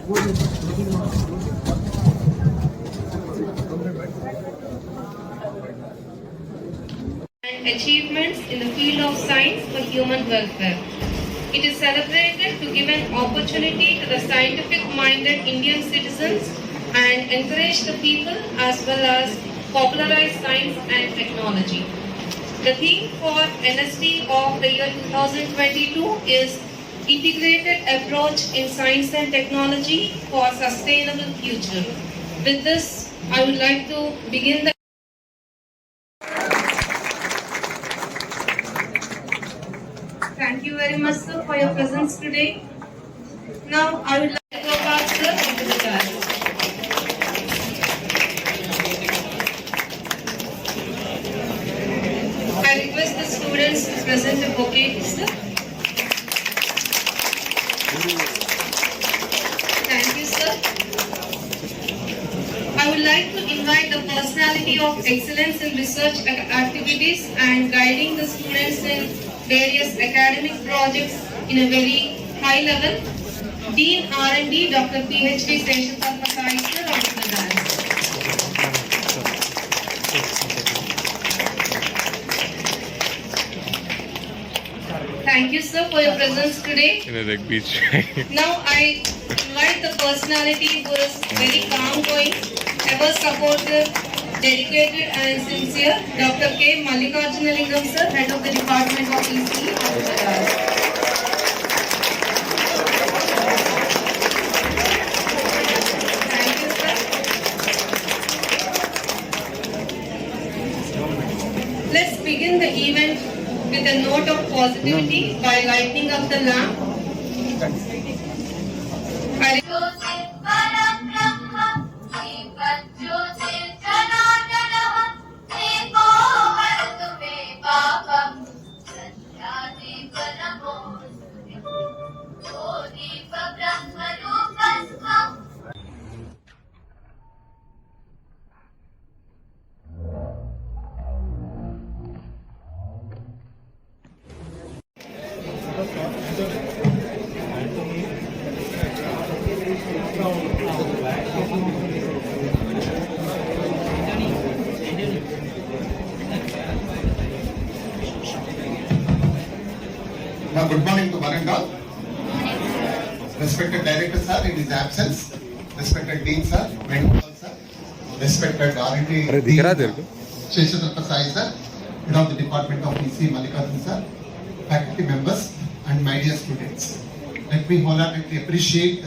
And achievements in the field of science for human welfare. It is celebrated to give an opportunity to the scientific-minded Indian citizens and encourage the people as well as popularize science and technology. The theme for NSD of the year 2022 is Integrated Approach in Science and Technology for Sustainable Future. With this, I would like to begin the Thank you very much, sir, for your presence today. Now, I would like to go back, sir, into the class. I request the students to present a bouquet, sir. Thank you, sir. I would like to invite the personality of excellence in research activities and guiding the students in various academic projects in a very high level, Dean R&D Dr. PhD Seshadhar Pasai sir of the dance. Thank you, sir, for your presence today. Now I invite the personality who is very calm going, ever supportive, dedicated and sincere, Dr. K. Mallikarjunalingam sir, Head of the Department of ECE. Thank you, sir. Let's begin the event with a note of positivity by lighting up the lamp. Now, good morning to one and all. Respected Director Sir in his absence, respected Dean Sir, Principal Sir, respected R&D Seshadhar Pasai Sir, Head of the Department of ECE Mallikarjun Sir, faculty members and my dear students. Let me wholeheartedly appreciate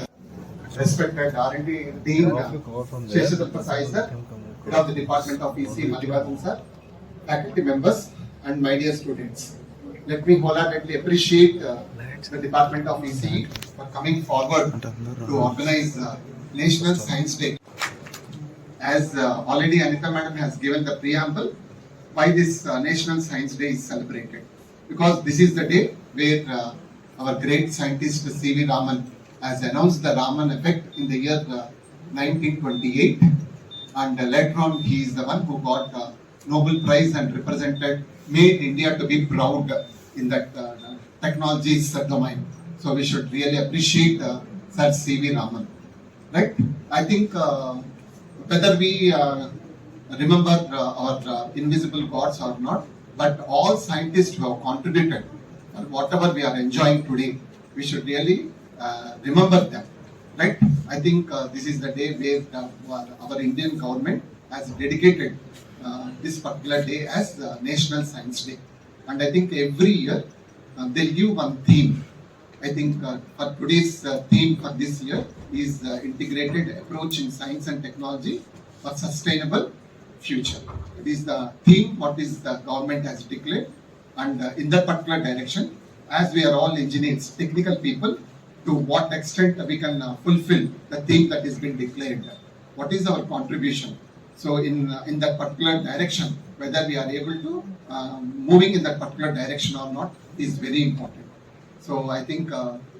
respected R&D Dean Seshadhar Pasai Sir, Head of the Department of ECE Mallikarjun Sir, faculty members and my dear students. Let me wholeheartedly appreciate the Department of ECE for coming forward to organize National Science Day. As already Anita Madam has given the preamble, why this National Science Day is celebrated. Because this is the day where our great scientist C.V. Raman has announced the Raman effect in the year 1928, and later on he is the one who got Nobel Prize and made India to be proud in that technologies domain. So we should really appreciate Sir C.V. Raman. Right? I think whether we remember our invisible gods or not, but all scientists who have contributed, whatever we are enjoying today, we should really remember them. Right? I think this is the day where our Indian government has dedicated this particular day as National Science Day. And I think every year they'll give one theme. I think for today's theme for this year is Integrated Approach in Science and Technology for Sustainable Future. It is the theme what is the government has declared, and in that particular direction, as we are all engineers, technical people, to what extent we can fulfill the theme that has been declared. What is our contribution? So in that particular direction, whether we are able to moving in that particular direction or not is very important. So I think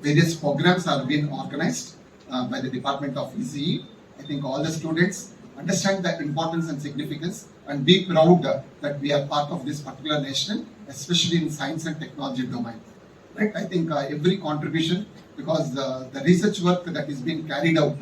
various programs are being organized by the Department of ECE. I think all the students understand the importance and significance and be proud that we are part of this particular nation, especially in science and technology domain. right? I think every contribution, because the research work that is being carried out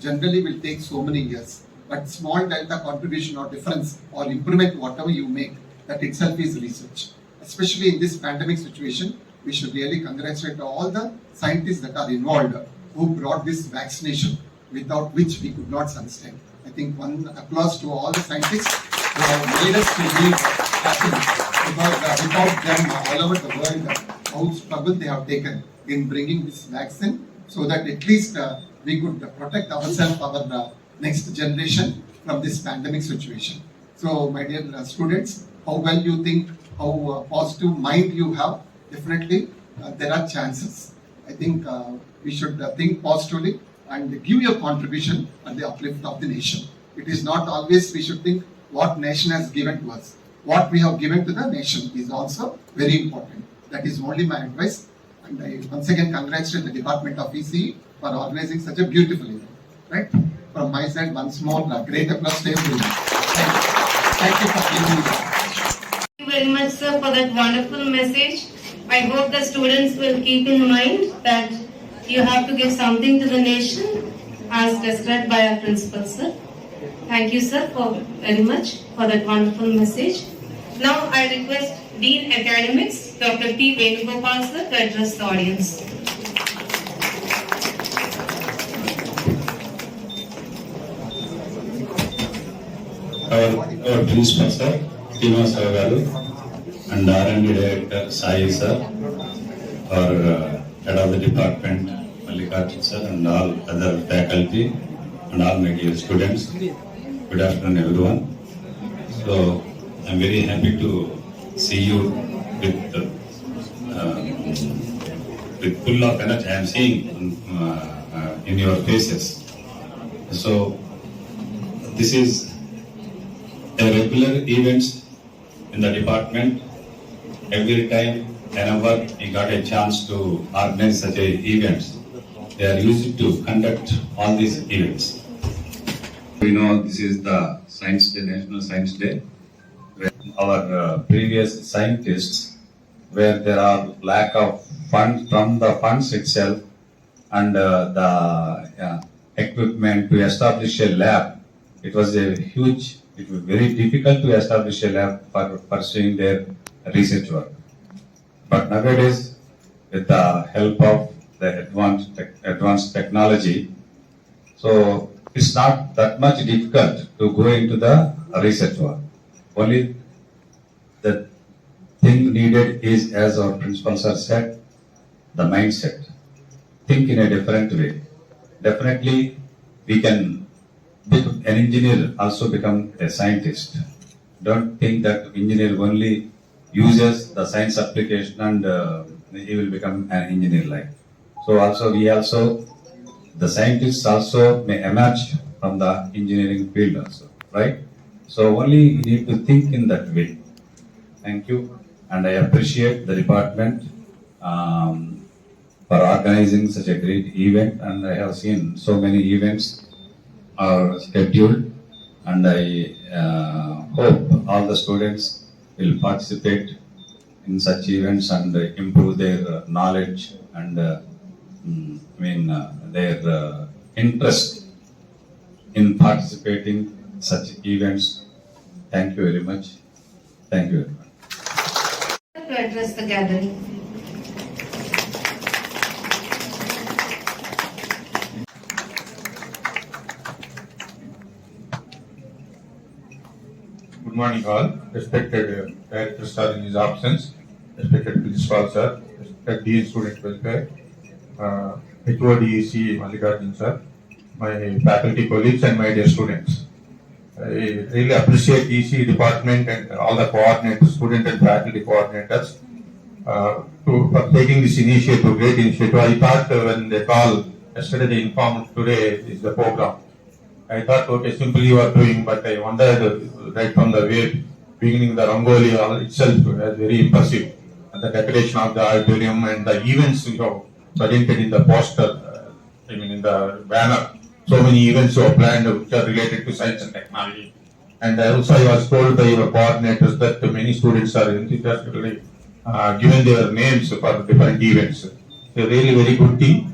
generally will take so many years. But small delta contribution or difference or improvement, whatever you make, that itself is research. Especially in this pandemic situation, we should really congratulate all the scientists that are involved who brought this vaccination, without which we could not sustain. I think one applause to all the scientists who have made us to live happy, because without them all over the world, how struggle they have taken in bringing this vaccine, so that at least we could protect ourselves, our next generation from this pandemic situation. So my dear students, how well you think, how positive mind you have, definitely there are chances. I think we should think positively and give your contribution at the uplift of the nation. It is not always we should think what nation has given to us. What we have given to the nation is also very important. That is only my advice. And I once again congratulate the Department of ECE for organizing such a beautiful event. Right? From my side, once more, great applause to everyone. Thank you for giving me that. Thank you very much, sir, for that wonderful message. I hope the students will keep in mind that you have to give something to the nation, as described by our principal, sir. Thank you, sir, very much for that wonderful message. Now I request Dean Academics, Dr. P. Venugopal, sir, to address the audience. Our principal sir, Srinivasa Garu, and R&D director Sai sir, our head of the department Mallikarjun sir, and all other faculty and all my dear students. Good afternoon, everyone. So I'm very happy to see you with full of energy. I am seeing in your faces. So this is a regular events in the department. Every time, whenever we got a chance to organize such a events, they are used to conduct all these events. We know this is the Science Day, National Science Day. Our previous scientists, where there are lack of funds from the funds itself and the equipment to establish a lab, it was very difficult to establish a lab for pursuing their research work. But nowadays, with the help of the advanced technology, so it's not that much difficult to go into the research work. Only the thing needed is, as our principal sir said, the mindset. Think in a different way. Definitely, we can an engineer also become a scientist. Don't think that engineer only uses the science application and he will become an engineer like. So the scientists also may emerge from the engineering field also, right? So only you need to think in that way. Thank you, and I appreciate the department for organizing such a great event, and I have seen so many events are scheduled, and I hope all the students will participate in such events and improve their knowledge and their interest in participating in such events. Thank you very much. Thank you very much. To address the gathering. Good morning all. Respected Director Sir in his absence, respected Principal Sir, respected Dean Student Welfare, HOD ECE Mallikarjun Sir, my faculty colleagues and my dear students. I really appreciate ECE department and all the coordinators, student and faculty coordinators for taking this initiative, great initiative. I thought when they called yesterday, they informed today is the program. I thought, okay, simply you are doing, but I wondered right from the way beginning the Rangoli itself was very impressive. And the decoration of the auditorium and the events you have presented in the poster, in the banner. So many events you have planned which are related to science and technology. And also I was told by your coordinators that many students are enthusiastically given their names for different events. They're really very good team.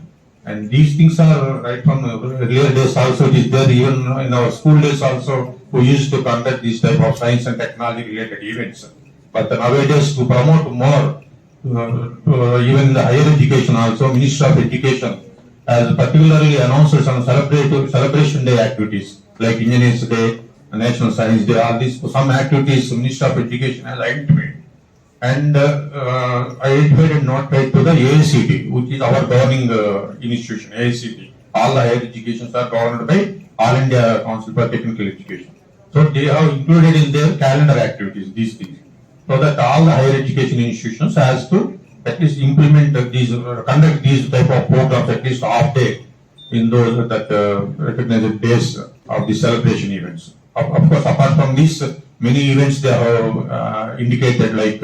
And these things are right from earlier days also. It is there even in our school days also. We used to conduct these type of science and technology related events. But nowadays to promote more, even in the higher education also, Ministry of Education has particularly announced some celebration day activities like Engineers Day, National Science Day, all these, some activities Ministry of Education has identified. And identified and notified to the AICT, which is our governing institution, AICT. All the higher educations are governed by All India Council for Technical Education. So they have included in their calendar activities these things, so that all the higher education institutions has to at least implement these, conduct these type of programs at least half day in those that recognized days of the celebration events. Of course, apart from these, many events they have indicated like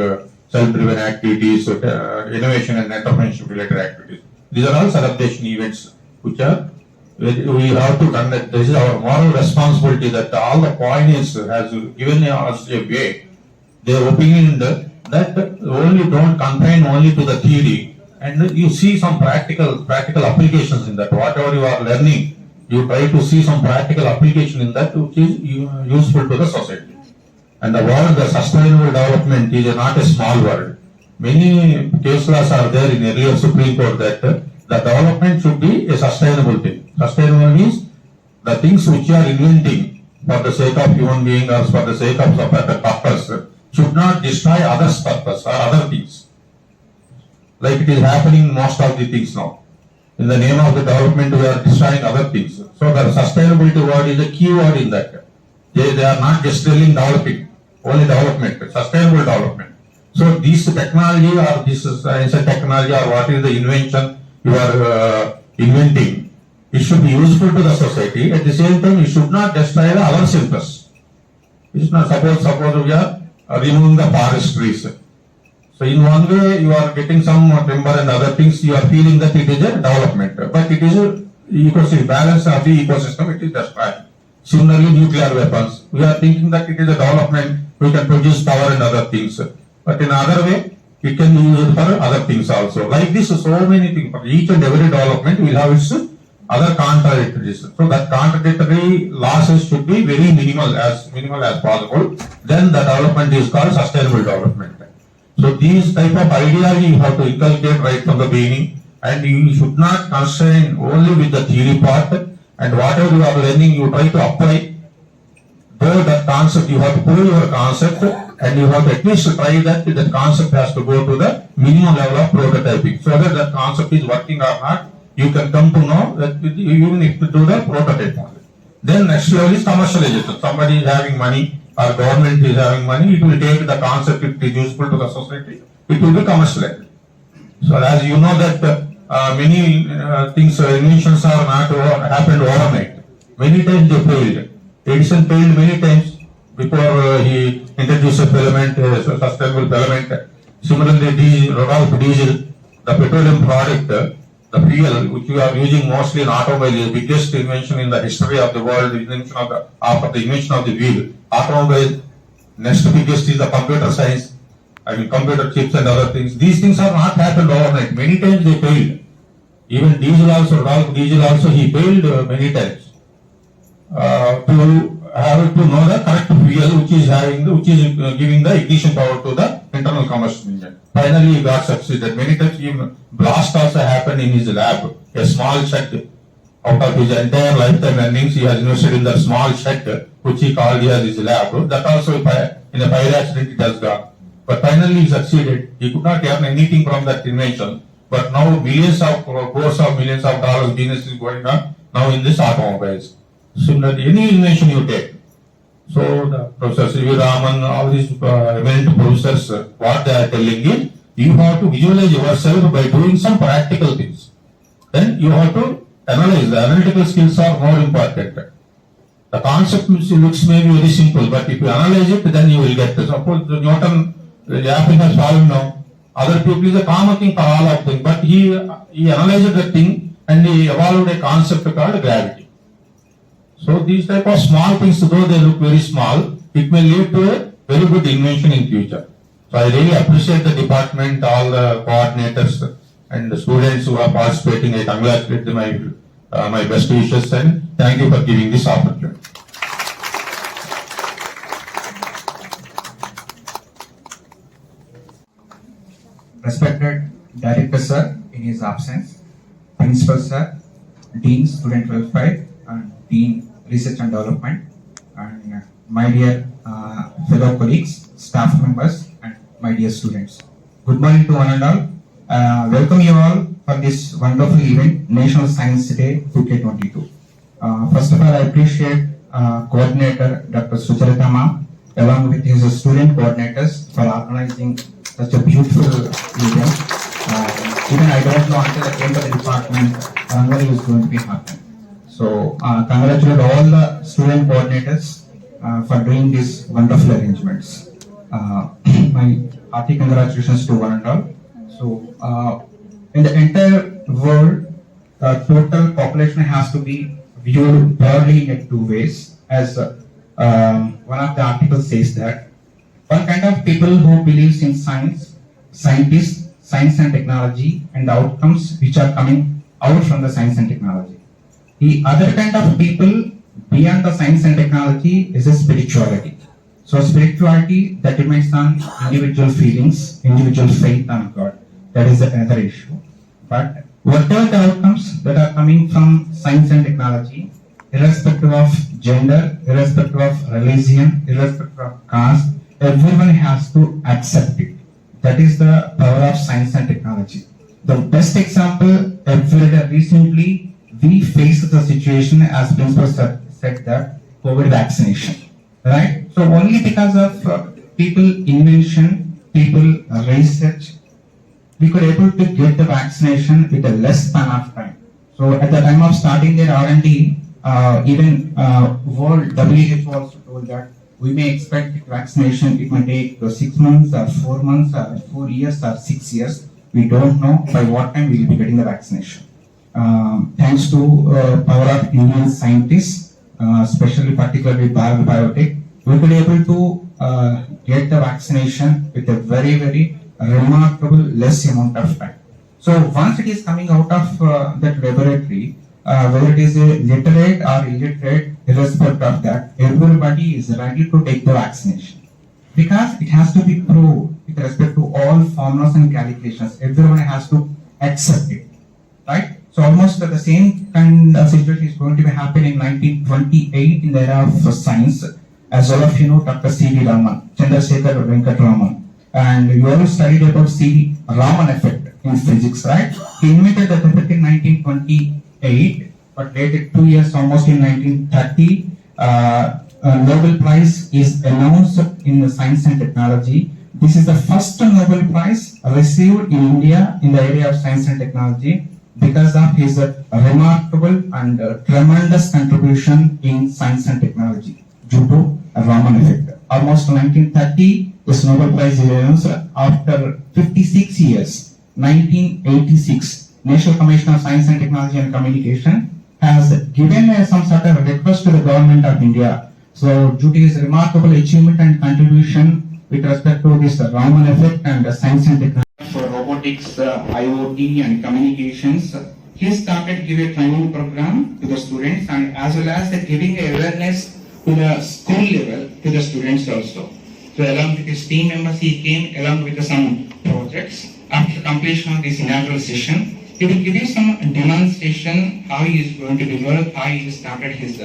self-driven activities, innovation and entrepreneurship related activities. These are all celebration events which are we have to conduct. This is our moral responsibility that all the pioneers has given us a way. Their opinion that only don't confine only to the theory, and you see some practical applications in that. Whatever you are learning, you try to see some practical application in that which is useful to the society. And the word, the sustainable development, is not a small word. Many case laws are there in earlier Supreme Court that the development should be a sustainable thing. Sustainable means the things which you are inventing for the sake of human being or for the sake of some purpose should not destroy others' purpose or other things. Like it is happening in most of the things now. In the name of the development, we are destroying other things. So the sustainability word is a key word in that. They are not just really developing, only development, sustainable development. So this technology or this science and technology or what is the invention you are inventing, it should be useful to the society. At the same time, it should not destroy the other interests. It is not suppose we are removing the forest trees. So in one way, you are getting some timber and other things, you are feeling that it is a development, but it is a ecosystem, balance of the ecosystem, it is destroyed. Similarly, nuclear weapons, we are thinking that it is a development, we can produce power and other things, but in other way, it can be used for other things also. Like this, so many things, for each and every development will have its other contradictories. So that contradictory losses should be very minimal as possible. Then the development is called sustainable development. So these type of ideas you have to inculcate right from the beginning, and you should not constrain only with the theory part, and whatever you are learning you try to apply. Though that concept, you have to prove your concept, and you have to at least try that concept has to go to the minimum level of prototyping, so that concept is working or not, you can come to know that even if you do the prototype only. Then next level is commercialization. Somebody is having money, or government is having money, it will take the concept, it is useful to the society, it will be commercialized. So as you know that many things, inventions are not happened overnight. Many times they failed. Edison failed many times before he introduced a filament, sustainable filament. Similarly, Rodolph Diesel, the petroleum product, the fuel which we are using mostly in automobile, is the biggest invention in the history of the world. After the invention of the wheel, automobile, next biggest is the computer science. Computer chips and other things. These things are not happened overnight. Many times they failed. Even Diesel also, Ralph Diesel also, he failed many times. To have to know the correct fuel which is giving the ignition power to the internal combustion engine. Finally, he got succeeded. Many times, even blast also happened in his lab. A small shed, out of his entire lifetime earnings, he has invested in that small shed which he called as his lab. That also, in a fire accident, it has gone. But finally, he succeeded. He could not earn anything from that invention. But now, millions of crores of millions of dollars business is going on now in this automobiles. Similarly, any invention you take. So, the Professor C.V. Raman, all these eminent professors, what they are telling is, you have to visualize yourself by doing some practical things. Then you have to analyze. The analytical skills are more important. The concept looks maybe very simple, but if you analyze it, then you will get it. Suppose Newton, the apple has fallen down. Other people is a common thing for all of them, but he analyzed the thing and he evolved a concept called gravity. So these type of small things, though they look very small, it may lead to a very good invention in future. So I really appreciate the department, all the coordinators and the students who are participating. I congratulate them. My best wishes and thank you for giving this opportunity. Respected Director Sir in his absence, Principal Sir, Dean Student Welfare and Dean Research and Development, and my dear fellow colleagues, staff members and my dear students. Good morning to one and all. Welcome you all for this wonderful event, National Science Day 2022. First of all, I appreciate Coordinator Dr. Sucharita Ma'am along with his student coordinators for organizing such a beautiful event. Even I don't know until I came to the department, Rangoli is going to be happening. So, congratulate all the student coordinators for doing these wonderful arrangements. My hearty congratulations to one and all. So, in the entire world, the total population has to be viewed broadly in two ways. As one of the articles says that one kind of people who believes in science, scientists, science and technology, and the outcomes which are coming out from the science and technology. The other kind of people beyond the science and technology is a spirituality. So spirituality that depends on individual feelings, individual faith on God. That is another issue. But whatever the outcomes that are coming from science and technology, irrespective of gender, irrespective of religion, irrespective of caste, everyone has to accept it. That is the power of science and technology. The best example, recently we faced the situation as Principal said that COVID vaccination, right? So only because of people invention, people research, we could able to get the vaccination with a less span of time. So at the time of starting their R&D, even World WHO also told that we may expect vaccination, it may take 6 months or 4 months or 4 years or 6 years. We don't know by what time we will be getting the vaccination. Thanks to power of Indian scientists, especially particularly Bharat Biotech, we could able to get the vaccination with a very, very remarkable less amount of time. So once it is coming out of that laboratory, whether it is a literate or illiterate, irrespective of that, everybody is ready to take the vaccination. Because it has to be proved with respect to all formulas and calculations, everyone has to accept it, right? So almost the same kind of situation is going to be happening in 1928 in the era of science. As all of you know, Dr. C.V. Raman, Chandrasekhar Venkat Raman, and you all studied about C.V. Raman effect in physics, right? He invented that effect in 1928, but later 2 years, almost in 1930, Nobel Prize is announced in the science and technology. This is the first Nobel Prize received in India in the area of science and technology because of his remarkable and tremendous contribution in science and technology due to Raman effect. Almost 1930, this Nobel Prize is announced. After 56 years, 1986, National Commission of Science and Technology and Communication has given some sort of request to the government of India. So due to his remarkable achievement and contribution with respect to this Raman effect and science and technology for robotics, IoT and communications, he started giving a training program to the students and as well as giving awareness to the school level to the students also. So along with his team members, he came along with some projects. After completion of this inaugural session, he will give you some demonstration how he is going to develop, how he started his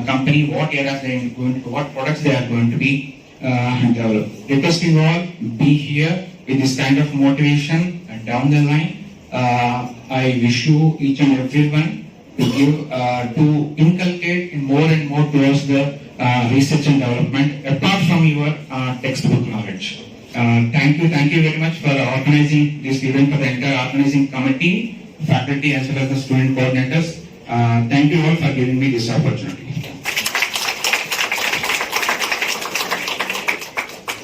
company, what areas they are going to, what products they are going to be developed. Request you all be here with this kind of motivation and down the line. I wish you each and everyone to give to inculcate more and more towards the research and development apart from your textbook knowledge. Thank you very much for organizing this event, for the entire organizing committee, faculty as well as the student coordinators. Thank you all for giving me this opportunity.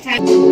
Thank you.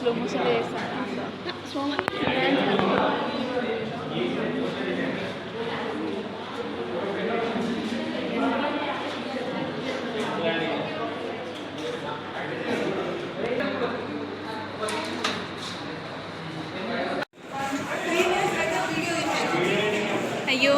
Slow motion చేస్తాను. అయ్యో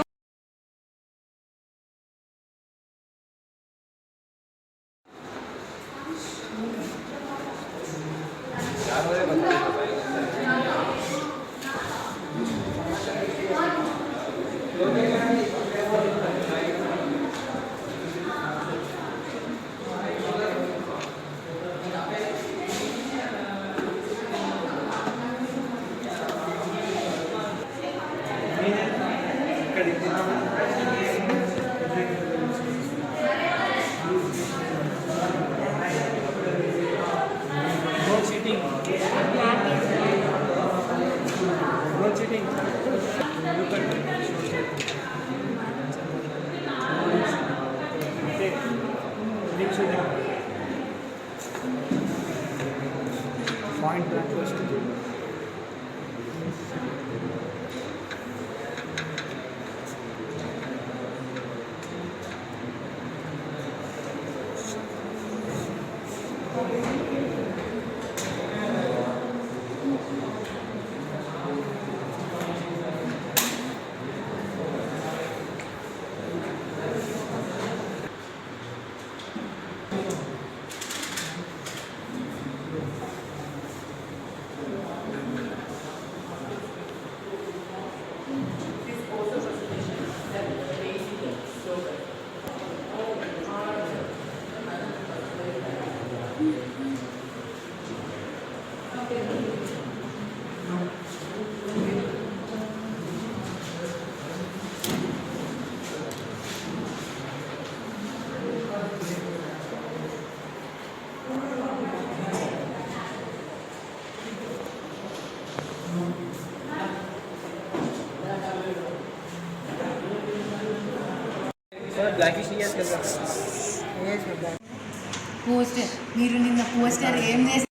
poster మీరు నిన్న poster ఏం చేసి